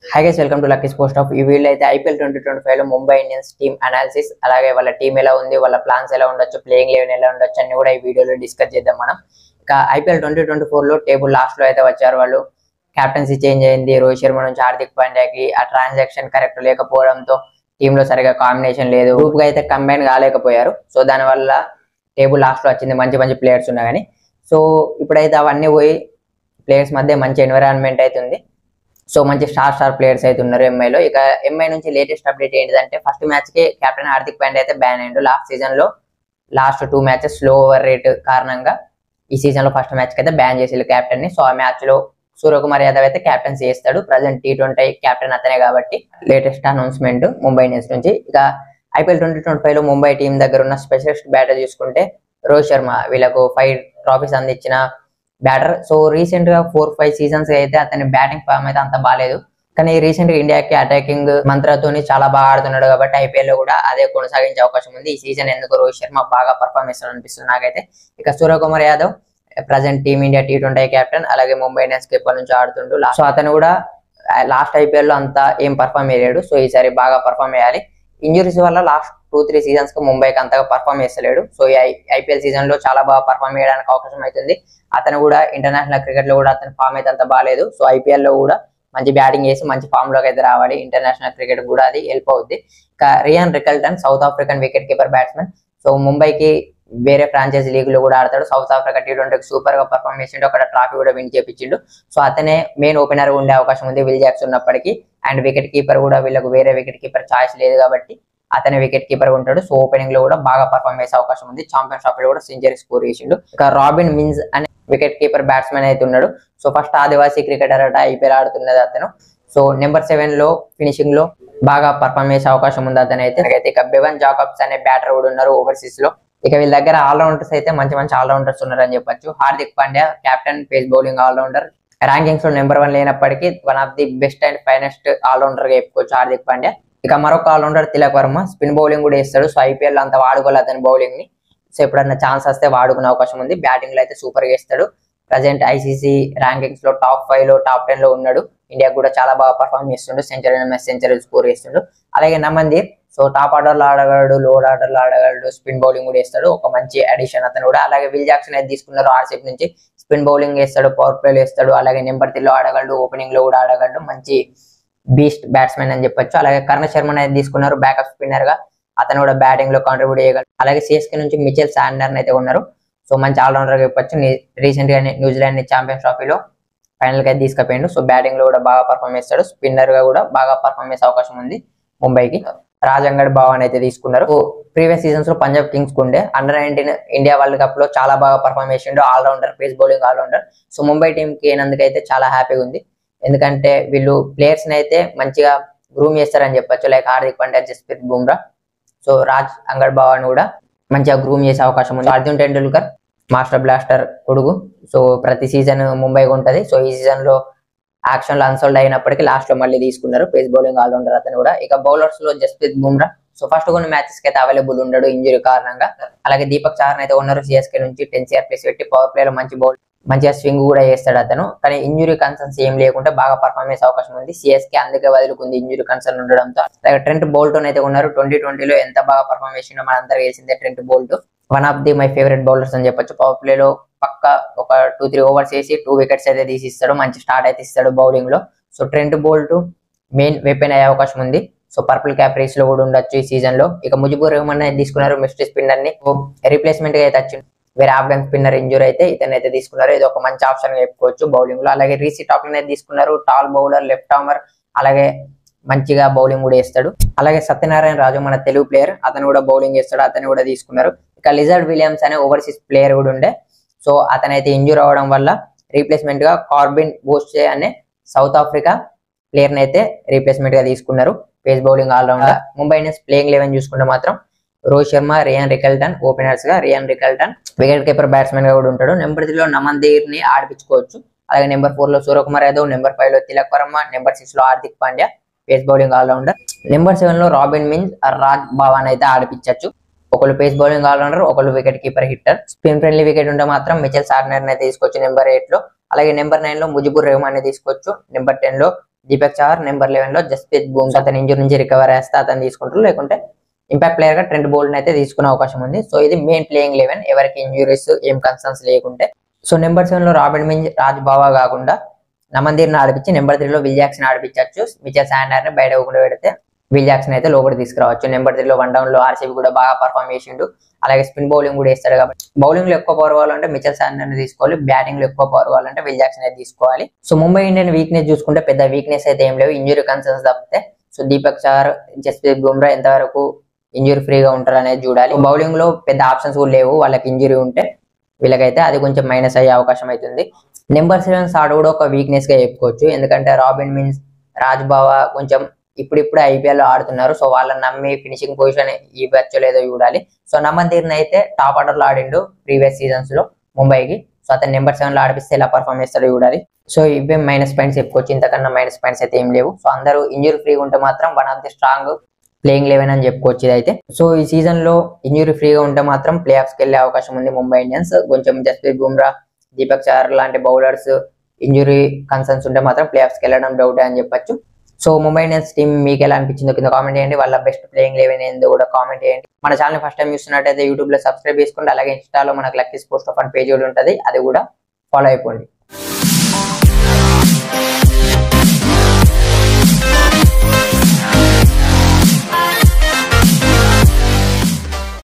Hi guys, welcome to Lucky's post of. ఈ video అయితే IPL 2025 లో ముంబై ఇండియన్స్ టీమ్ అనాలిసిస్, అలాగే వాళ్ళ టీం ఎలా ఉంది, వాళ్ళ ప్లాన్స్ ఎలా ఉండొచ్చు, ప్లేయింగ్ లెవెన్ ఎలా ఉండొచ్చు అన్ని కూడా ఈ వీడియోలో డిస్కస్ చేద్దాం మనం. ఇక ఐపీఎల్ 2024 లో టేబుల్ లాస్ట్ లో అయితే వచ్చారు వాళ్ళు. క్యాప్టెన్సీ చేంజ్ అయింది, రోహిత్ శర్మ నుంచి హార్దిక్ పాండ్యాకి. ఆ ట్రాన్సాక్షన్ కరెక్ట్ లేకపోవడంతో టీమ్ లో సరిగా కాంబినేషన్ లేదు, గ్రూప్ గా అయితే కంబైన్ కాలేకపోయారు. సో దానివల్ల టేబుల్ లాస్ట్ లో వచ్చింది. మంచి మంచి ప్లేయర్స్ ఉన్నా కానీ. సో ఇప్పుడైతే అవన్నీ పోయి ప్లేయర్స్ మధ్య మంచి ఎన్విరాన్మెంట్ అయితే ఉంది. సో మంచి స్టార్ ప్లేయర్స్ అయితే ఉన్నారు ఎంఐలో. ఇక ఎంఐ నుంచి లేటెస్ట్ అప్డేట్ ఏంటిదంటే, ఫస్ట్ మ్యాచ్ కి కెప్టెన్ హార్దిక్ పాండ్యా అయితే బ్యాన్ అయ్యిండు. లాస్ట్ సీజన్ లో last 2 matches slow over rate కారణంగా ఈ సీజన్ లో ఫస్ట్ మ్యాచ్ కి అయితే బ్యాన్ చేసి కెప్టెన్ ని. సో ఆ మ్యాచ్ లో సూర్యకుమార్ యాదవ్ అయితే కెప్టెన్సీ చేస్తాడు. ప్రజెంట్ T20 కెప్టెన్ అతనే కాబట్టి లేటెస్ట్ అనౌన్స్మెంట్ ముంబై ఇండియన్స్ నుంచి. ఇక ఐపీఎల్ 2025 లో ముంబై టీం దగ్గర ఉన్న స్పెషలిస్ట్ బ్యాటర్ చూసుకుంటే రోహిత్ శర్మ, వీళ్ళకు 5 ట్రాఫీస్ అందించిన బ్యాటర్. సో రీసెంట్ గా 4-5 సీజన్స్ అయితే అతని బ్యాటింగ్ ఫామ్ అయితే అంత బాగాలేదు, కానీ రీసెంట్ గా ఇండియాకి అటాకింగ్ మంత్రతోని చాలా బాగా ఆడుతున్నాడు కాబట్టి ఐపీఎల్ లో కూడా అదే కొనసాగించే అవకాశం ఉంది. ఈ సీజన్ ఎందుకు రోహిత్ శర్మ బాగా పర్ఫార్మ్ చేస్తాడు అనిపిస్తుంది నాకైతే. ఇక Suryakumar Yadav present team India T20 captain, అలాగే ముంబై ఇండియన్స్ కి ఎప్పటి నుంచి ఆడుతుండు. సో అతను కూడా లాస్ట్ ఐపీఎల్ లో అంతా ఏం పర్ఫార్మ్ చేయలేడు. సో ఈసారి బాగా పర్ఫార్మ్ చేయాలి. ఇంజురీస్ వల్ల లాస్ట్ 2-3 సీజన్స్ కు ముంబైకి అంతగా పర్ఫార్మ్ చేస్తలేడు. సో ఈ ఐపీఎల్ సీజన్ లో చాలా బాగా పర్ఫార్మ్ చేయడానికి అవకాశం అవుతుంది. అతను కూడా ఇంటర్నేషనల్ క్రికెట్ లో కూడా అతని ఫామ్ అయితే అంత బాగాలేదు. సో ఐపీఎల్ లో కూడా మంచి బ్యాటింగ్ చేసి మంచి ఫామ్ లోకి అయితే రావాలి. ఇంటర్నేషనల్ క్రికెట్ కూడా అది హెల్ప్ అవుద్ది. ఇక Ryan Rickelton, South African wicket keeper batsmen. So ముంబైకి వేరే ఫ్రాంచైజీ లీగ్ లో కూడా ఆడతాడు. సౌత్ ఆఫ్రికా T20 సూపర్ గా పర్ఫార్మ్ చేసిండు, అక్కడ ట్రాఫీ కూడా విన్ చేపించిండు. సో అతనే మెయిన్ ఓపెనర్ ఉండే అవకాశం ఉంది విల్ జాక్స్ ఉన్నప్పటికీ. అండ్ వికెట్ కీపర్ కూడా వీళ్ళకు వేరే వికెట్ కీపర్ ఛాయిస్ లేదు కాబట్టి అతనే వికెట్ కీపర్ ఉంటాడు. సో ఓపెనింగ్ లో కూడా బాగా పర్ఫార్మ్ చేసే అవకాశం ఉంది. ఛాంపియన్స్ ట్రోఫీ లో కూడా సెంచరీ స్కోర్ చేసిండు. ఇక రాబిన్ మిన్స్ అనే వికెట్ కీపర్ బ్యాట్స్మెన్ అయితే ఉన్నాడు. సో ఫస్ట్ ఆదివాసీ క్రికెటర్ అట ఐపీఎల్ ఆడుతున్నది అతను. సో నెంబర్ 7 లో ఫినిషింగ్ లో బాగా పర్ఫార్మ్ చేసే అవకాశం ఉంది అతను అయితే. ఇక బెవన్ జాకబ్స్ అనే బ్యాటర్ కూడా ఉన్నారు ఓవర్సీస్ లో. ఇక వీళ్ళ దగ్గర ఆల్రౌండర్స్ అయితే మంచి మంచి ఆల్రౌండర్స్ ఉన్నారు అని చెప్పొచ్చు. Hardik Pandya captain, pace bowling allrounder. Rankings లో నెంబర్ 1 లేనప్పటికీ one of the best and finest allrounder గా చెప్పుకోవచ్చు హార్దిక్ పాండ్యా. ఇక మరొక allrounder Tilak Varma, spin bowling కూడా వేస్తాడు. సో ఐపీఎల్ అంత వాడుకోవాలి అతని బౌలింగ్ ని. సో ఎప్పుడన్నా ఛాన్స్ వస్తే వాడుకునే అవకాశం ఉంది. బ్యాటింగ్ లో అయితే సూపర్ గా వేస్తాడు. ప్రజెంట్ ఐసీసీ ర్యాంకింగ్స్ లో టాప్ 5 లో టాప్ 10 లో ఉన్నాడు. ఇండియా కూడా చాలా బాగా పర్ఫార్మ్ చేస్తుండు, సెంచరీ స్కోర్ చేస్తుండు. అలాగే నమందీర్, సో టాప్ ఆర్డర్ లో ఆడగలడు, లోడ్ ఆర్డర్ లో ఆడగలడు, స్పిన్ బౌలింగ్ కూడా వేస్తాడు. ఒక మంచి అడిషన్ అతను కూడా. అలాగే విల్ జాక్సన్ అయితే తీసుకున్నారు ఆర్సీబీ నుంచి, స్పిన్ బౌలింగ్ వేస్తాడు, పవర్ ప్లే వేస్తాడు. అలాగే నెంబర్ 3 లో ఆడగలడు, ఓపెనింగ్ లో కూడా ఆడగలడు. మంచి బీస్ట్ బ్యాట్స్మెన్ అని చెప్పొచ్చు. అలాగే కర్ణ శర్మ అయితే తీసుకున్నారు బ్యాకప్ స్పిన్నర్ గా, అతను కూడా బ్యాటింగ్ లో కాంట్రిబ్యూట్ చేయగలడు. అలాగే సిఎస్కే నుంచి మిచెల్ శాండర్ అయితే ఉన్నారు. సో మంచి ఆల్రౌండర్ గా చెప్పొచ్చు. రీసెంట్ గా న్యూజిలాండ్ ని ఛాంపియన్స్ ట్రోఫీలో ఫైనల్ కి అయితే తీసుకుపోయిండు. సో బ్యాటింగ్ లో కూడా బాగా పర్ఫార్మ్ చేస్తాడు. స్పిన్నర్ గా కూడా బాగా పర్ఫార్మ్ చేసే అవకాశం ఉంది ముంబైకి. రాజంగడ్ భావన్ అయితే తీసుకున్నారు. ప్రీవియస్ సీజన్స్ లో పంజాబ్ కింగ్స్ కుండే అండర్-19 ఇండియా వరల్డ్ కప్ లో చాలా బాగా పర్ఫార్మ్ చేసిండు, allrounder, pace bowling allrounder. So Mumbai team కి అయినందుకైతే చాలా హ్యాపీగా ఉంది. ఎందుకంటే వీళ్ళు ప్లేయర్స్ ని అయితే మంచిగా గ్రూమ్ చేస్తారని చెప్పొచ్చు. లైక్ హార్దిక్ పాండ్యా, జస్ప్రీత్ బుమ్రా. సో రాజ్ అంగడ్ భావన్ కూడా మంచిగా గ్రూమ్ చేసే అవకాశం ఉంది. అర్జున్ టెండూల్కర్ మాస్టర్ బ్లాస్టర్ కొడుకు. సో ప్రతి సీజన్ ముంబైకి ఉంటది. సో ఈ సీజన్ లో యాక్షన్ లో అన్సోల్డ్ అయినప్పటికీ లాస్ట్ లో మళ్ళీ తీసుకున్నారు పేస్ బౌలింగ్ ఆల్రౌండర్ అతను కూడా. ఇక బౌలర్స్ లో జస్ప్రీత్ బుమ్రా. సో ఫస్ట్ కొన్ని మ్యాచెస్ కి అయితే అవైలబుల్ ఉండడు ఇంజురీ కారణంగా. అలాగే దీపక్ చాహర్ అయితే ఉన్నారు సిఎస్కే నుంచి, 10 CR+ పెట్టి పవర్ ప్లే లో మంచిగా స్వింగ్ కూడా చేస్తాడు అతను. కానీ ఇంజురీ కన్సర్న్స్ ఏం లేకుంటే బాగా పర్ఫార్మ్ చేసే అవకాశం ఉంది. సిఎస్కే అందుకే వదులుకుంది ఇంజురీ కన్సర్న్ ఉండడంతో. అలాగే ట్రెంట్ బోల్టన్ అయితే ఉన్నారు. 2020 లో ఎంత బాగా పర్ఫార్మ్ చేసిండో మనందరికీ తెలిసిందే Trent Boult. One of the my favourite bowlers అని చెప్పొచ్చు. పవర్ ప్లే లో పక్క ఒక 2-3 ఓవర్స్ వేసి 2 వికెట్స్ అయితే తీసిస్తాడు. మంచి స్టార్ట్ అయితే ఇస్తాడు బౌలింగ్ లో. So Trent Boult main weapon అయ్యే అవకాశం ఉంది. సో పర్పుల్ క్యాప్ రేస్ లో కూడా ఉండొచ్చు ఈ సీజన్ లో. ఇక ముజిబుర్ రెహమాన్ అయితే తీసుకున్నారు మిస్టరీ స్పిన్నర్ ని. రీప్లేస్మెంట్ గా అయితే వచ్చింది. వేరే ఆఫ్ఘన్ స్పిన్నర్ ఇంజూర్ అయితే ఇతను అయితే తీసుకున్నారు. ఇది ఒక మంచి ఆప్షన్ గా చెప్పుకోవచ్చు బౌలింగ్ లో. అలాగే రీసీ టాప్లిన్ అయితే తీసుకున్నారు, టాల్ బౌలర్, లెఫ్ట్ ఆర్మర్. అలాగే మంచిగా బౌలింగ్ కూడా వేస్తాడు. అలాగే సత్యనారాయణ రాజు మన తెలుగు ప్లేయర్, అతను కూడా బౌలింగ్ వేస్తాడు, అతను కూడా తీసుకున్నారు. ఇక లిజర్డ్ విలియమ్స్ అనే ఓవర్సీస్ ప్లేయర్ కూడా ఉండే. సో అతనైతే ఇంజూర్ అవడం వల్ల రీప్లేస్మెంట్ గా కార్బిన్ బోస్చే అనే సౌత్ ఆఫ్రికా ప్లేయర్ ని అయితే రీప్లేస్మెంట్ గా తీసుకున్నారు, pace bowling allrounder. Mumbai Indians playing 11 చూసుకుంటే మాత్రం Rohit Sharma, Ryan Rickelton openers గా. Ryan Rickelton wicket keeper batsmen గా కూడా ఉంటాడు. నెంబర్ 3 లో నమందీర్ ని ఆడిపించుకోవచ్చు. అలాగే నెంబర్ 4 లో సూర్యకుమార్ యాదవ్, నెంబర్ 5 లో తిలక్ వర్మ, నెంబర్ 6 లో Hardik Pandya pace bowling allrounder. Number 7 లో రాబిన్ మిన్స్, రాజ్ భావన్ అయితే ఆడిపించచ్చు. ఒకళ్ళు పేస్ బౌలింగ్ ఆల్రౌండర్, ఒకళ్ళు wicket keeper hitter. Spin friendly wicket ఉంటే మాత్రం మిచెల్ శాండర్ అయితే తీసుకోవచ్చు నెంబర్ 8 లో. అలాగే నెంబర్ 9 లో ముజిబుర్ రెహమాన్ ని తీసుకోవచ్చు. నెంబర్ 10 లో దీపక్ చహర్ నెంబర్ 11 లో జస్ప్రీత్ బుమ్రా అతని ఇంజరీ నుంచి రికవర్ చేస్తే అతను తీసుకుంటారు, లేకుంటే ఇంపాక్ట్ ప్లేయర్ గా ట్రెంట్ బోల్ట్ అయితే తీసుకునే అవకాశం ఉంది. సో ఇది మెయిన్ ప్లేయింగ్ 11 ఎవరికి ఇంజురీస్ ఏం కన్సర్న్స్ లేకుంటే. సో నెంబర్ 7 లో రాబిన్ మింజ్, రాజ్ బావా కాకుండా నమందీర్ ని ఆడిపించి నెంబర్ 3 లో విల్ జాక్సన్ ఆడిపించవచ్చు. మిచెల్ శాండర్ ని బయట ఊకుండా పెడితే విల్ జాక్సన్ అయితే లోపలికి తీసుకురావచ్చు. నెంబర్ 3 లో వన్ డౌన్ లో ఆర్సీబీ కూడా బాగా పర్ఫామ్ చేసిండు, అలాగే స్పిన్ బౌలింగ్ కూడా వేస్తాడు. కాబట్టి బౌలింగ్ లో ఎక్కువ పవర్ కావాలంటే మిచెల్ శాండర్ ని తీసుకోవాలి, బ్యాటింగ్ లో ఎక్కువ పవర్ కావాలంటే విల్ జాక్సన్ అయితే తీసుకోవాలి. సో ముంబై ఇండియన్ వీక్నెస్ చూసుకుంటే పెద్ద వీక్నెస్ అయితే ఏం లేవు, ఇంజురీ కన్సర్న్స్ తప్పితే. సో దీపక్ చహర్, జస్ప్రీత్ బుమ్రా ఎంతవరకు ఇంజురీ ఫ్రీగా ఉంటారు అనేది చూడాలి. బౌలింగ్ లో పెద్ద ఆప్షన్స్ కూడా లేవు, వాళ్ళకి ఇంజురీ ఉంటే వీళ్ళకైతే అది కొంచెం మైనస్ అయ్యే అవకాశం అవుతుంది. నెంబర్ 7 షాట్ కూడా ఒక వీక్నెస్ గా చెప్పుకోవచ్చు, ఎందుకంటే రాబిన్ మిన్స్, రాజ్ బావా కొంచెం ఇప్పుడిప్పుడు ఐపీఎల్ ఆడుతున్నారు. సో వాళ్ళని నమ్మి ఫినిషింగ్ పొజిషన్ ఇవ్వచ్చు లేదో చూడాలి. సో నమందీర్ అయితే టాప్ ఆర్డర్ లో ఆడిండు ప్రీవియస్ సీజన్స్ లో ముంబైకి. సో అతను నెంబర్ 7 లో ఆడిపిస్తే ఎలా పర్ఫామ్ చేస్తాడో చూడాలి. సో ఇవే మైనస్ పాయింట్స్ చెప్పుకోవచ్చు, ఇంతకన్నా మైనస్ పాయింట్స్ అయితే ఏం లేవు. సో అందరూ ఇంజురీ ఫ్రీగా ఉంటే మాత్రం one of the strong playing 11 అని చెప్పుకోవచ్చు ఇదైతే. సో ఈ సీజన్ లో ఇంజురీ ఫ్రీగా ఉంటే మాత్రం ప్లే ఆఫ్స్ కి వెళ్ళే అవకాశం ఉంది ముంబై ఇండియన్స్. కొంచెం జస్ప్రీత్ బుమ్రా, దీపక్ చహర్ లాంటి బౌలర్స్ ఇంజురీ కన్సర్న్స్ ఉంటే మాత్రం ప్లే ఆఫ్స్ కి వెళ్ళడం డౌట్ అని చెప్పొచ్చు. సో ముంబై ఇండియన్స్ టీం మీకు ఎలా అనిపించిందో కింద కామెంట్ చేయండి, వాళ్ళ బెస్ట్ ప్లేయింగ్ 11 ఏందో కూడా కామెంట్ చేయండి. మన ఛానల్ ఫస్ట్ టైం చూస్తున్నట్టయితే యూట్యూబ్ లో సబ్స్క్రైబ్ చేసుకోండి, అలాగే ఇన్స్టాలో మనకు లక్కీ స్పోర్ట్స్ ఆఫ్ పేజ్ కూడా ఉంటుంది, అది కూడా ఫాలో అయిపోండి.